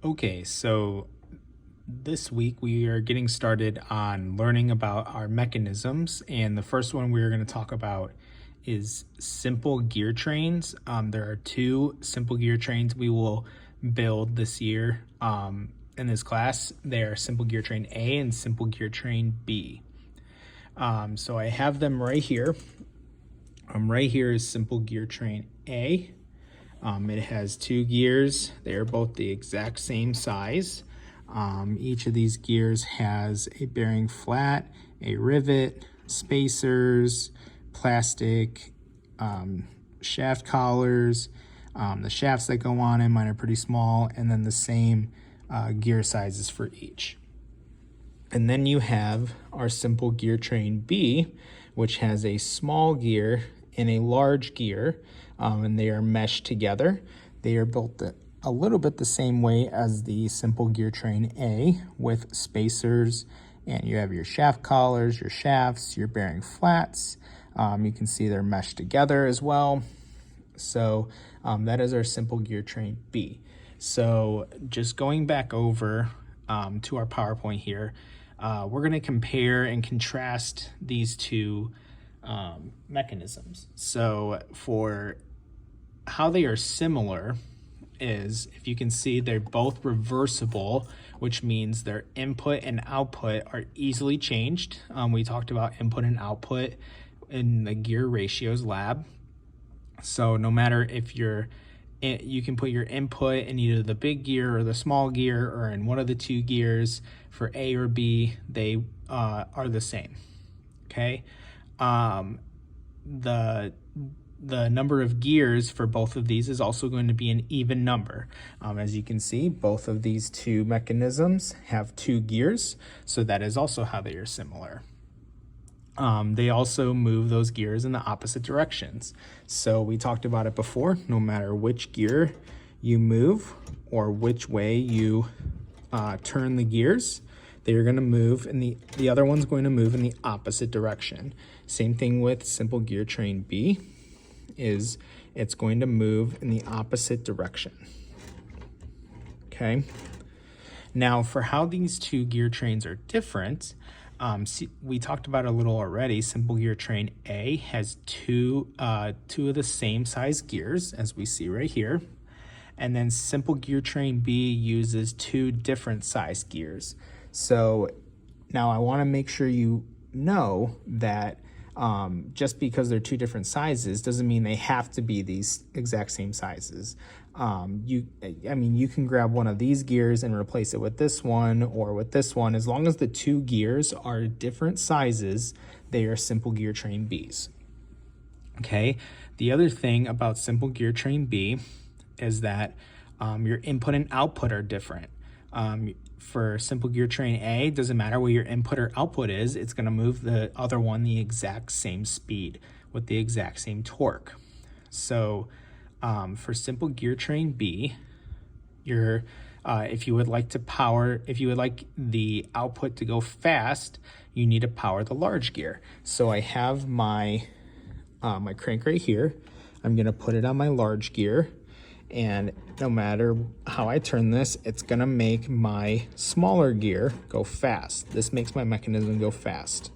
Okay, so this week we are getting started on learning about our mechanisms, and the first one we're going to talk about is simple gear trains. There are two simple gear trains we will build this year in this class. They are simple gear train A and simple gear train B. So I have them right here. Right here is simple gear train A. It has two gears. They are both the exact same size. Each of these gears has a bearing flat, a rivet, spacers, plastic shaft collars. The shafts that go on in mine are pretty small, and then the same gear sizes for each. And then you have our simple gear train B, which has a small gear and a large gear, and they are meshed together. They are built a little bit the same way as the simple gear train A, with spacers, and you have your shaft collars, your shafts, your bearing flats. You can see they're meshed together as well. So that is our simple gear train B. So just going back over to our PowerPoint here, we're going to compare and contrast these two mechanisms. So for how they are similar is, if you can see, they're both reversible, which means their input and output are easily changed. We talked about input and output in the gear ratios lab. So no matter if you can put your input in either the big gear or the small gear or in one of the two gears for A or B, they are the same. Okay. The number of gears for both of these is also going to be an even number. As you can see, both of these two mechanisms have two gears, so that is also how they are similar. They also move those gears in the opposite directions. So we talked about it before, no matter which gear you move or which way you turn the gears, they're going to move, and the other one's going to move in the opposite direction. Same thing with simple gear train B, is it's going to move in the opposite direction. Okay. Now for how these two gear trains are different, we talked about it a little already. Simple gear train A has two of the same size gears, as we see right here. And then simple gear train B uses two different size gears. So now I want to make sure you know that just because they're two different sizes doesn't mean they have to be these exact same sizes. You can grab one of these gears and replace it with this one or with this one. As long as the two gears are different sizes, they are simple gear train Bs. Okay. The other thing about simple gear train B is that your input and output are different. For simple gear train A, doesn't matter what your input or output is, it's going to move the other one the exact same speed with the exact same torque. So for simple gear train B, if you would like the output to go fast, you need to power the large gear. So I have my crank right here. I'm going to put it on my large gear, and no matter how I turn this, it's going to make my smaller gear go fast. This makes my mechanism go fast.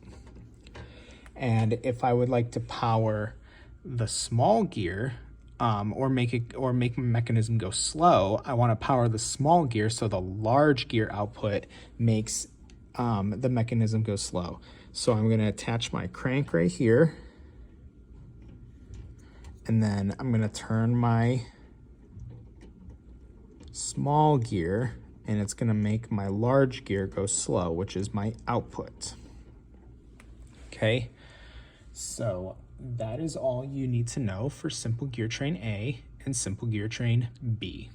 And if I would like to power the small gear, or make my mechanism go slow, I want to power the small gear so the large gear output makes the mechanism go slow. So I'm going to attach my crank right here, and then I'm going to turn my small gear, and it's going to make my large gear go slow, which is my output. Okay, so that is all you need to know for simple gear train A and simple gear train B.